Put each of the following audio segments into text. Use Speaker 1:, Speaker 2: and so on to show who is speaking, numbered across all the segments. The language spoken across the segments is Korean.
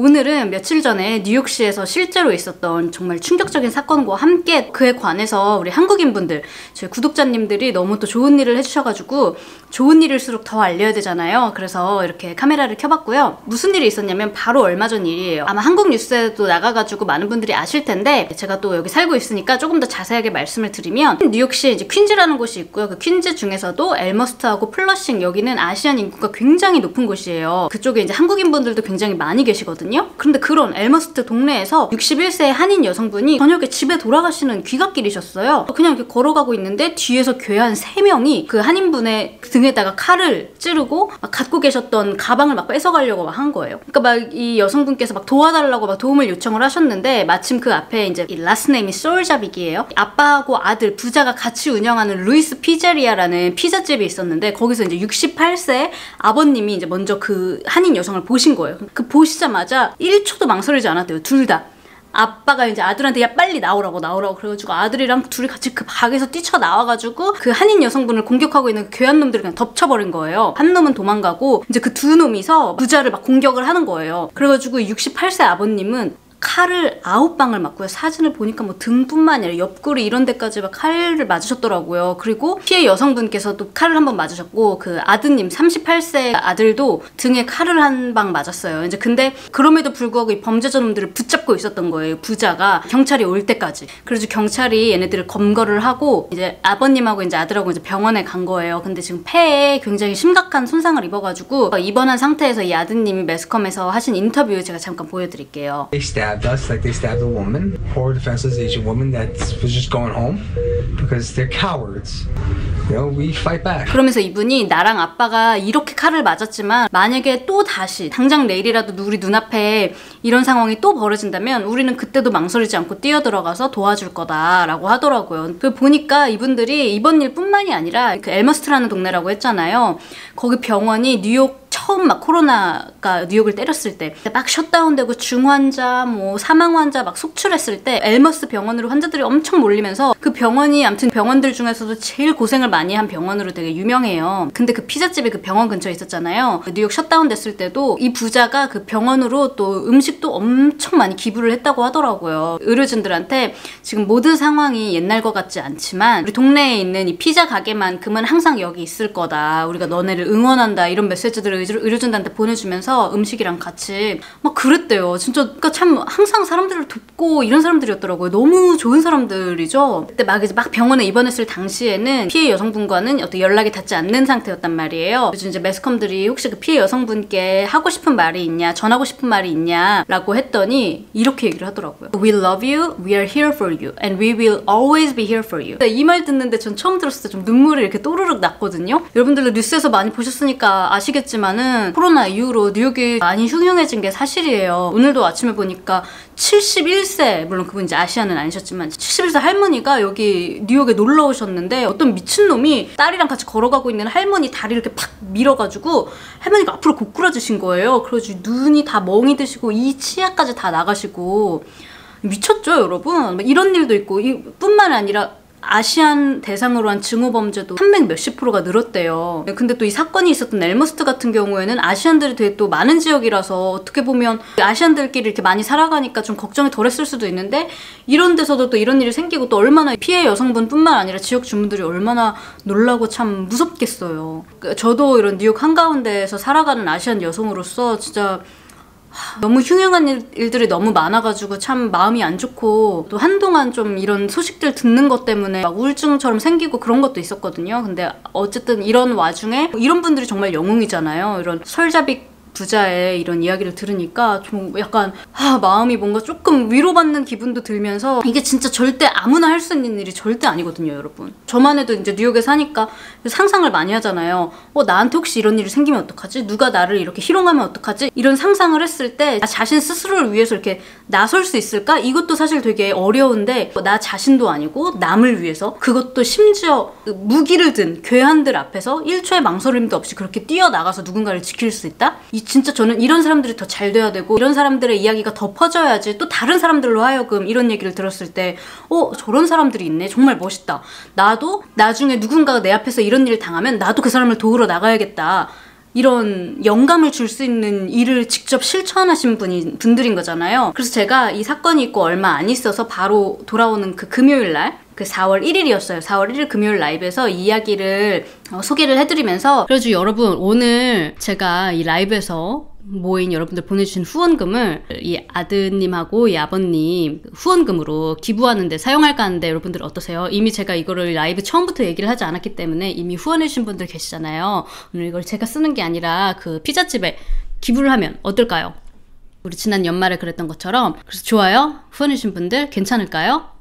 Speaker 1: 오늘은 며칠 전에 뉴욕시에서 실제로 있었던 정말 충격적인 사건과 함께 그에 관해서 우리 한국인분들, 저희 구독자님들이 너무 또 좋은 일을 해주셔가지고 좋은 일일수록 더 알려야 되잖아요. 그래서 이렇게 카메라를 켜봤고요. 무슨 일이 있었냐면 바로 얼마 전 일이에요. 아마 한국 뉴스에도 나가가지고 많은 분들이 아실 텐데 제가 또 여기 살고 있으니까 조금 더 자세하게 말씀을 드리면 뉴욕시에 이제 퀸즈라는 곳이 있고요. 그 퀸즈 중에서도 엘머스트하고 플러싱, 여기는 아시안 인구가 굉장히 높은 곳이에요. 그쪽에 이제 한국인분들도 굉장히 많이 계시거든요. 그런데 그런 엘머스트 동네에서 61세 한인 여성분이 저녁에 집에 돌아가시는 귀갓길이셨어요. 그냥 이렇게 걸어가고 있는데 뒤에서 괴한 3명이 그 한인분의 등에다가 칼을 찌르고 막 갖고 계셨던 가방을 막 뺏어가려고 막 한 거예요. 그러니까 막 이 여성분께서 막 도와달라고 막 도움을 요청을 하셨는데 마침 그 앞에 이제 이 라스트 네임이 솔잡이기예요. 아빠하고 아들 부자가 같이 운영하는 루이스 피제리아라는 피자집이 있었는데 거기서 이제 68세 아버님이 이제 먼저 그 한인 여성을 보신 거예요. 그 보시자마자 1초도 망설이지 않았대요. 둘 다. 아빠가 이제 아들한테 야 빨리 나오라고 그래가지고 아들이랑 둘이 같이 그 방에서 뛰쳐나와가지고 그 한인 여성분을 공격하고 있는 그 괴한 놈들을 그냥 덮쳐버린 거예요. 한 놈은 도망가고 이제 그 두 놈이서 부자를 막 공격을 하는 거예요. 그래가지고 68세 아버님은 칼을 9방을 맞고요. 사진을 보니까 뭐 등뿐만 아니라 옆구리 이런 데까지 막 칼을 맞으셨더라고요. 그리고 피해 여성분께서도 칼을 한 번 맞으셨고 그 아드님 38세 아들도 등에 칼을 한 방 맞았어요. 이제 근데 그럼에도 불구하고 이 범죄자놈들을 붙잡고 있었던 거예요. 부자가 경찰이 올 때까지. 그래서 경찰이 얘네들을 검거를 하고 이제 아버님하고 이제 아들하고 이제 병원에 간 거예요. 근데 지금 폐에 굉장히 심각한 손상을 입어가지고 입원한 상태에서 이 아드님이 매스컴에서 하신 인터뷰 제가 잠깐 보여드릴게요.
Speaker 2: Us like they stabbed a woman, poor defenseless Asian woman that was just going home because they're cowards. You know, we fight back.
Speaker 1: 그러면서 이분이 나랑 아빠가 이렇게 칼을 맞았지만 만약에 또 다시 당장 내일이라도 우리 눈앞에 이런 상황이 또 벌어진다면 우리는 그때도 망설이지 않고 뛰어들어가서 도와줄 거다라고 하더라고요. 그 보니까 이분들이 이번 일뿐만이 아니라 그 엘머스트라는 동네라고 했잖아요. 거기 병원이 뉴욕 처음 막 코로나가 뉴욕을 때렸을 때 막 셧다운되고 중환자, 뭐 사망 환자 막 속출했을 때 엘머스 병원으로 환자들이 엄청 몰리면서 그 병원이 아무튼 병원들 중에서도 제일 고생을 많이 한 병원으로 되게 유명해요. 근데 그 피자집이 그 병원 근처에 있었잖아요. 뉴욕 셧다운 됐을 때도 이 부자가 그 병원으로 또 음식도 엄청 많이 기부를 했다고 하더라고요. 의료진들한테 지금 모든 상황이 옛날 것 같지 않지만 우리 동네에 있는 이 피자 가게만큼은 항상 여기 있을 거다. 우리가 너네를 응원한다. 이런 메시지들을 의료진들한테 보내주면서 음식이랑 같이 막 그랬대요. 진짜 그러니까 참 항상 사람들을 돕고 이런 사람들이었더라고요. 너무 좋은 사람들이죠. 그때 막 이제 막 병원에 입원했을 당시에는 피해 여성분과는 어떤 연락이 닿지 않는 상태였단 말이에요. 그래서 이제 매스컴들이 혹시 그 피해 여성분께 하고 싶은 말이 있냐, 전하고 싶은 말이 있냐라고 했더니 이렇게 얘기를 하더라고요. We love you, we are here for you, and we will always be here for you. 이 말 듣는데 전 처음 들었을 때 좀 눈물이 이렇게 또르륵 났거든요. 여러분들도 뉴스에서 많이 보셨으니까 아시겠지만은 코로나 이후로 뉴욕이 많이 흉흉해진 게 사실이에요. 오늘도 아침에 보니까 71세, 물론 그분 이제 아시아는 아니셨지만 71세 할머니가 여기 뉴욕에 놀러 오셨는데 어떤 미친놈이 딸이랑 같이 걸어가고 있는 할머니 다리를 이렇게 팍 밀어가지고 할머니가 앞으로 고꾸라지신 거예요. 그래가지고 눈이 다 멍이 드시고 이 치아까지 다 나가시고 미쳤죠 여러분? 이런 일도 있고 뿐만 아니라 아시안 대상으로 한 증오범죄도 300 몇십 %가 늘었대요. 근데 또 이 사건이 있었던 엘머스트 같은 경우에는 아시안들이 되게 또 많은 지역이라서 어떻게 보면 아시안들끼리 이렇게 많이 살아가니까 좀 걱정이 덜했을 수도 있는데 이런 데서도 또 이런 일이 생기고 또 얼마나 피해 여성분뿐만 아니라 지역 주민들이 얼마나 놀라고 참 무섭겠어요. 저도 이런 뉴욕 한가운데에서 살아가는 아시안 여성으로서 진짜 너무 흉흉한 일들이 너무 많아가지고 참 마음이 안 좋고 또 한동안 좀 이런 소식들 듣는 것 때문에 막 우울증처럼 생기고 그런 것도 있었거든요. 근데 어쨌든 이런 와중에 이런 분들이 정말 영웅이잖아요. 이런 솔잡이 부자의 이런 이야기를 들으니까 좀 약간 마음이 뭔가 조금 위로받는 기분도 들면서 이게 진짜 절대 아무나 할 수 있는 일이 절대 아니거든요 여러분. 저만 해도 이제 뉴욕에 사니까 상상을 많이 하잖아요. 나한테 혹시 이런 일이 생기면 어떡하지? 누가 나를 이렇게 희롱하면 어떡하지? 이런 상상을 했을 때 나 자신 스스로를 위해서 이렇게 나설 수 있을까? 이것도 사실 되게 어려운데 나 자신도 아니고 남을 위해서 그것도 심지어 무기를 든 괴한들 앞에서 1초의 망설임도 없이 그렇게 뛰어나가서 누군가를 지킬 수 있다? 진짜 저는 이런 사람들이 더 잘 돼야 되고 이런 사람들의 이야기가 더 퍼져야지 또 다른 사람들로 하여금 이런 얘기를 들었을 때 저런 사람들이 있네. 정말 멋있다. 나도 나중에 누군가가 내 앞에서 이런 일을 당하면 나도 그 사람을 도우러 나가야겠다. 이런 영감을 줄 수 있는 일을 직접 실천하신 분들인 거잖아요. 그래서 제가 이 사건이 있고 얼마 안 있어서 바로 돌아오는 그 금요일 날, 그 4월 1일이었어요. 4월 1일 금요일 라이브에서 이 이야기를 소개를 해드리면서, 그래서 여러분 오늘 제가 이 라이브에서 모인 여러분들 보내주신 후원금을 이 아드님하고 이 아버님 후원금으로 기부하는데 사용할까 하는데 여러분들 어떠세요? 이미 제가 이거를 라이브 처음부터 얘기를 하지 않았기 때문에 이미 후원해주신 분들 계시잖아요. 오늘 이걸 제가 쓰는 게 아니라 그 피자집에 기부를 하면 어떨까요? 우리 지난 연말에 그랬던 것처럼. 그래서 좋아요? 후원해주신 분들 괜찮을까요?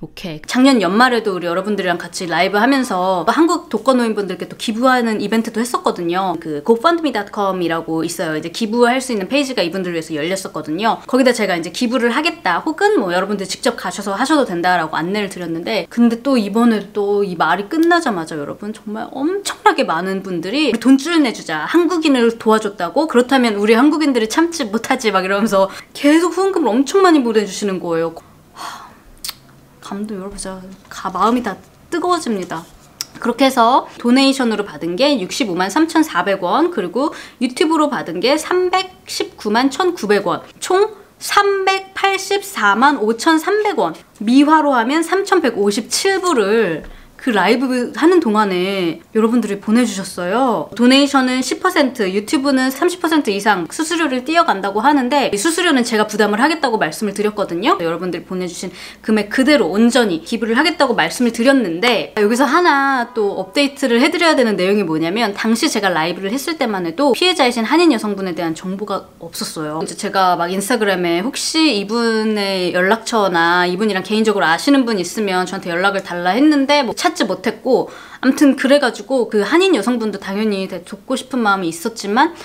Speaker 1: 오케이. 작년 연말에도 우리 여러분들이랑 같이 라이브 하면서 한국 독거노인분들께 또 기부하는 이벤트도 했었거든요. 그 gofundme.com이라고 있어요. 이제 기부할 수 있는 페이지가 이분들을 위해서 열렸었거든요. 거기다 제가 이제 기부를 하겠다, 혹은 뭐 여러분들 직접 가셔서 하셔도 된다라고 안내를 드렸는데, 근데 또 이번에 또 이 말이 끝나자마자 여러분 정말 엄청나게 많은 분들이 우리 돈줄 내주자, 한국인을 도와줬다고, 그렇다면 우리 한국인들이 참지 못하지 막 이러면서 계속 후원금을 엄청 많이 보내주시는 거예요. 감동, 여러분 진짜 마음이 다 뜨거워집니다. 그렇게 해서 도네이션으로 받은 게 65만 3,400원, 그리고 유튜브로 받은 게 319만 1,900원, 총 384만 5,300원, 미화로 하면 3,157불을 그 라이브 하는 동안에 여러분들이 보내주셨어요. 도네이션은 10%, 유튜브는 30% 이상 수수료를 띄어간다고 하는데, 이 수수료는 제가 부담을 하겠다고 말씀을 드렸거든요. 여러분들이 보내주신 금액 그대로 온전히 기부를 하겠다고 말씀을 드렸는데, 여기서 하나 또 업데이트를 해드려야 되는 내용이 뭐냐면, 당시 제가 라이브를 했을 때만 해도 피해자이신 한인 여성분에 대한 정보가 없었어요. 이제 제가 막 인스타그램에 혹시 이분의 연락처나 이분이랑 개인적으로 아시는 분 있으면 저한테 연락을 달라 했는데 뭐 찾지 못했고, 아무튼 그래가지고 그 한인 여성분도 당연히 되게 돕고 싶은 마음이 있었지만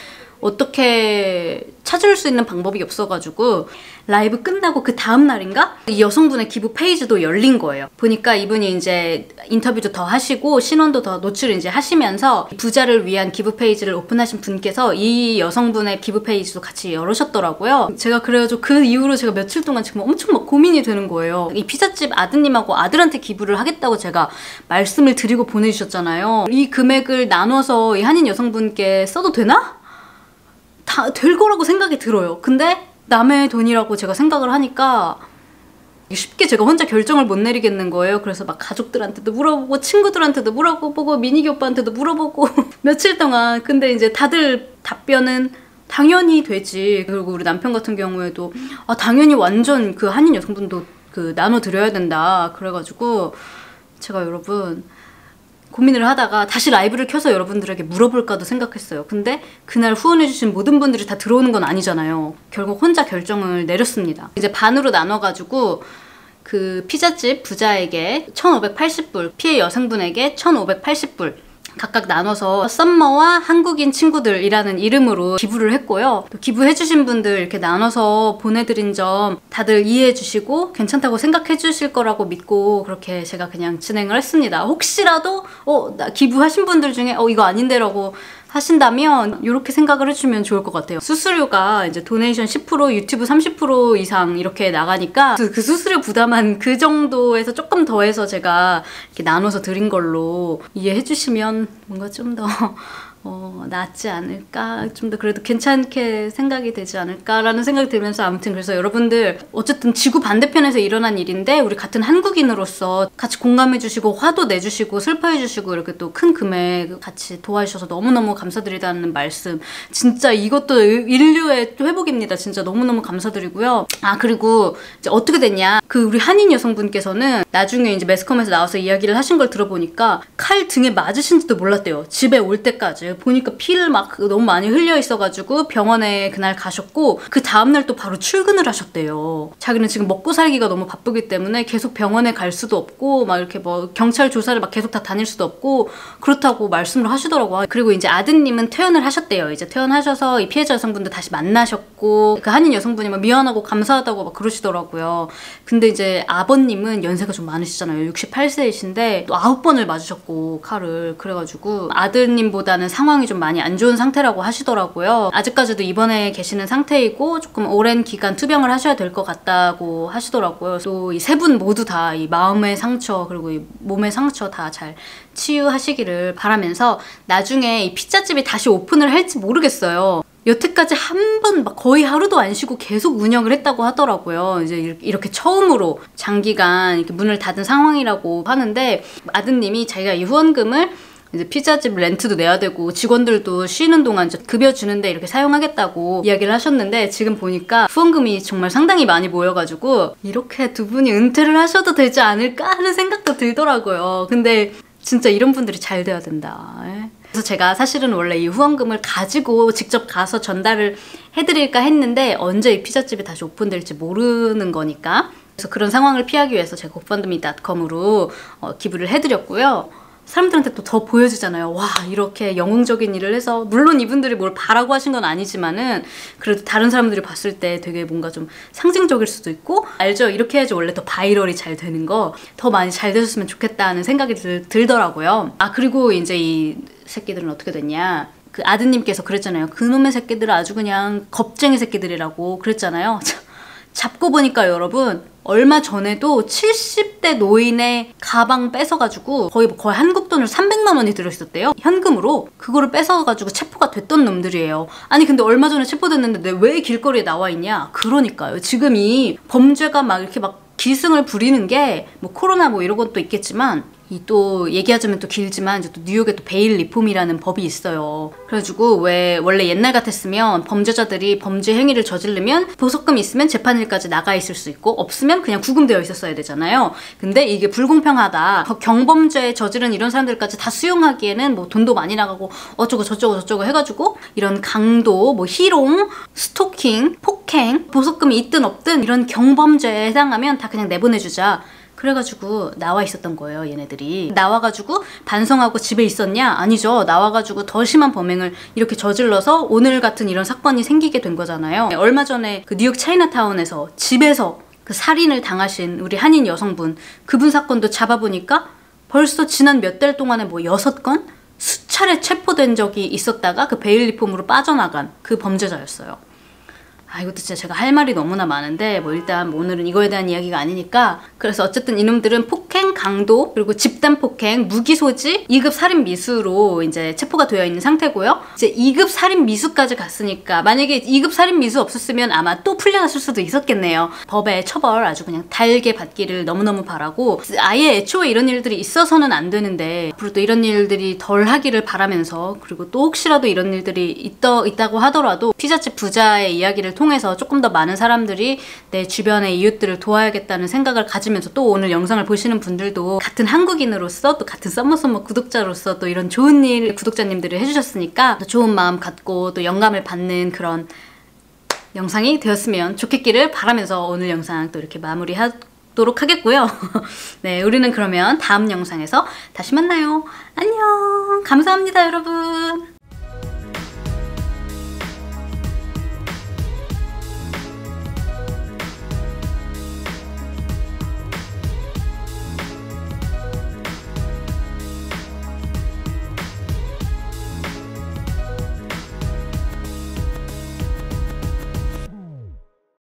Speaker 1: 어떻게 찾을 수 있는 방법이 없어가지고 라이브 끝나고 그 다음 날인가? 이 여성분의 기부 페이지도 열린 거예요. 보니까 이분이 이제 인터뷰도 더 하시고 신원도 더 노출을 이제 하시면서 부자를 위한 기부 페이지를 오픈하신 분께서 이 여성분의 기부 페이지도 같이 열으셨더라고요. 제가 그래가지고 그 이후로 제가 며칠 동안 지금 엄청 막 고민이 되는 거예요. 이 피자집 아드님하고 아들한테 기부를 하겠다고 제가 말씀을 드리고 보내주셨잖아요. 이 금액을 나눠서 이 한인 여성분께 써도 되나? 다 될 거라고 생각이 들어요. 근데 남의 돈이라고 제가 생각을 하니까 쉽게 제가 혼자 결정을 못 내리겠는 거예요. 그래서 막 가족들한테도 물어보고 친구들한테도 물어보고 미니기 오빠한테도 물어보고 며칠 동안. 근데 이제 다들 답변은 당연히 되지. 그리고 우리 남편 같은 경우에도 당연히 완전 그 한인 여성분도 그 나눠드려야 된다. 그래가지고 제가 여러분 고민을 하다가 다시 라이브를 켜서 여러분들에게 물어볼까도 생각했어요. 근데 그날 후원해주신 모든 분들이 다 들어오는 건 아니잖아요. 결국 혼자 결정을 내렸습니다. 이제 반으로 나눠가지고 그 피자집 부자에게 1,580불, 피해 여성분에게 1,580불 각각 나눠서 썸머와 한국인 친구들이라는 이름으로 기부를 했고요. 또 기부해주신 분들 이렇게 나눠서 보내드린 점 다들 이해해주시고 괜찮다고 생각해주실 거라고 믿고 그렇게 제가 그냥 진행을 했습니다. 혹시라도 나 기부하신 분들 중에 이거 아닌데 라고 하신다면 이렇게 생각을 해주면 좋을 것 같아요. 수수료가 이제 도네이션 10%, 유튜브 30% 이상 이렇게 나가니까 그 수수료 부담한 그 정도에서 조금 더해서 제가 이렇게 나눠서 드린 걸로 이해해주시면 뭔가 좀 더 낫지 않을까? 좀 더 그래도 괜찮게 생각이 되지 않을까라는 생각이 들면서, 아무튼 그래서 여러분들 어쨌든 지구 반대편에서 일어난 일인데 우리 같은 한국인으로서 같이 공감해주시고 화도 내주시고 슬퍼해주시고 이렇게 또 큰 금액 같이 도와주셔서 너무너무 감사드리다는 말씀, 진짜 이것도 인류의 회복입니다. 진짜 너무너무 감사드리고요. 그리고 이제 어떻게 됐냐, 그 우리 한인 여성분께서는 나중에 이제 매스컴에서 나와서 이야기를 하신 걸 들어보니까 칼 등에 맞으신지도 몰랐대요. 집에 올 때까지 보니까 피를 막 너무 많이 흘려 있어가지고 병원에 그날 가셨고, 그 다음날 또 바로 출근을 하셨대요. 자기는 지금 먹고 살기가 너무 바쁘기 때문에 계속 병원에 갈 수도 없고 막 이렇게 뭐 경찰 조사를 막 계속 다 다닐 수도 없고 그렇다고 말씀을 하시더라고요. 그리고 이제 아드님은 퇴원을 하셨대요. 이제 퇴원하셔서 이 피해자 여성분들 다시 만나셨고, 그 한인 여성분이 막 미안하고 감사하다고 막 그러시더라고요. 근데 이제 아버님은 연세가 좀 많으시잖아요. 68세이신데 또 9번을 맞으셨고 칼을. 그래가지고 아드님보다는 상황이 좀 많이 안 좋은 상태라고 하시더라고요. 아직까지도 입원해 계시는 상태이고 조금 오랜 기간 투병을 하셔야 될 것 같다고 하시더라고요. 또 이 세 분 모두 다 이 마음의 상처 그리고 이 몸의 상처 다 잘 치유하시기를 바라면서 나중에 이 피자집이 다시 오픈을 할지 모르겠어요. 여태까지 한 번 막 거의 하루도 안 쉬고 계속 운영을 했다고 하더라고요. 이제 이렇게 처음으로 장기간 이렇게 문을 닫은 상황이라고 하는데 아드님이 자기가 이 후원금을 이제 피자집 렌트도 내야 되고 직원들도 쉬는 동안 급여 주는데 이렇게 사용하겠다고 이야기를 하셨는데 지금 보니까 후원금이 정말 상당히 많이 모여가지고 이렇게 두 분이 은퇴를 하셔도 되지 않을까 하는 생각도 들더라고요. 근데 진짜 이런 분들이 잘 돼야 된다. 그래서 제가 사실은 원래 이 후원금을 가지고 직접 가서 전달을 해드릴까 했는데 언제 이 피자집이 다시 오픈될지 모르는 거니까 그래서 그런 상황을 피하기 위해서 제가 gofundme.com으로 기부를 해드렸고요. 사람들한테 또 더 보여지잖아요. 와, 이렇게 영웅적인 일을 해서 물론 이분들이 뭘 바라고 하신 건 아니지만은 그래도 다른 사람들이 봤을 때 되게 뭔가 좀 상징적일 수도 있고 알죠? 이렇게 해야지 원래 더 바이럴이 잘 되는 거 더 많이 잘 되셨으면 좋겠다는 생각이 들더라고요. 아, 그리고 이제 이 새끼들은 어떻게 됐냐, 그 아드님께서 그랬잖아요. 그놈의 새끼들은 아주 그냥 겁쟁이 새끼들이라고 그랬잖아요. 잡고 보니까 여러분 얼마 전에도 70대 노인의 가방 뺏어가지고 거의 한국 돈으로 300만 원이 들어있었대요. 현금으로. 그거를 뺏어가지고 체포가 됐던 놈들이에요. 아니 근데 얼마 전에 체포됐는데 왜 길거리에 나와 있냐? 그러니까요. 지금 이 범죄가 막 이렇게 막 기승을 부리는 게 뭐 코로나 뭐 이런 것도 있겠지만 이 또 얘기하자면 또 길지만 이제 또 뉴욕에 또 베일 리폼이라는 법이 있어요. 그래가지고 왜 원래 옛날 같았으면 범죄자들이 범죄 행위를 저지르면 보석금 있으면 재판일까지 나가 있을 수 있고 없으면 그냥 구금되어 있었어야 되잖아요. 근데 이게 불공평하다. 경범죄 저지른 이런 사람들까지 다 수용하기에는 뭐 돈도 많이 나가고 어쩌고 저쩌고 해가지고 이런 강도, 뭐 희롱, 스토킹, 폭행, 보석금이 있든 없든 이런 경범죄에 해당하면 다 그냥 내보내주자. 그래가지고 나와 있었던 거예요. 얘네들이 나와가지고 반성하고 집에 있었냐? 아니죠. 나와가지고 더 심한 범행을 이렇게 저질러서 오늘 같은 이런 사건이 생기게 된 거잖아요. 얼마 전에 그 뉴욕 차이나타운에서 집에서 그 살인을 당하신 우리 한인 여성분, 그분 사건도 잡아보니까 벌써 지난 몇 달 동안에 뭐 6건? 수차례 체포된 적이 있었다가 그 베일 리폼으로 빠져나간 그 범죄자였어요. 아, 이것도 진짜 제가 할 말이 너무나 많은데 뭐 일단 뭐 오늘은 이거에 대한 이야기가 아니니까 그래서 어쨌든 이놈들은 폭행, 강도, 그리고 집단 폭행, 무기 소지, 2급 살인 미수로 이제 체포가 되어 있는 상태고요. 이제 2급 살인 미수까지 갔으니까 만약에 2급 살인 미수 없었으면 아마 또 풀려났을 수도 있었겠네요. 법의 처벌 아주 그냥 달게 받기를 너무너무 바라고 아예 애초에 이런 일들이 있어서는 안 되는데 앞으로 또 이런 일들이 덜 하기를 바라면서 그리고 또 혹시라도 이런 일들이 있다고 하더라도 피자집 부자의 이야기를 통해서 조금 더 많은 사람들이 내 주변의 이웃들을 도와야겠다는 생각을 가지면서 또 오늘 영상을 보시는 분들도 같은 한국인으로서 또 같은 썸머썸머 구독자로서 또 이런 좋은 일 구독자님들을 해주셨으니까 좋은 마음 갖고 또 영감을 받는 그런 영상이 되었으면 좋겠기를 바라면서 오늘 영상 또 이렇게 마무리하도록 하겠고요. 네, 우리는 그러면 다음 영상에서 다시 만나요. 안녕. 감사합니다, 여러분.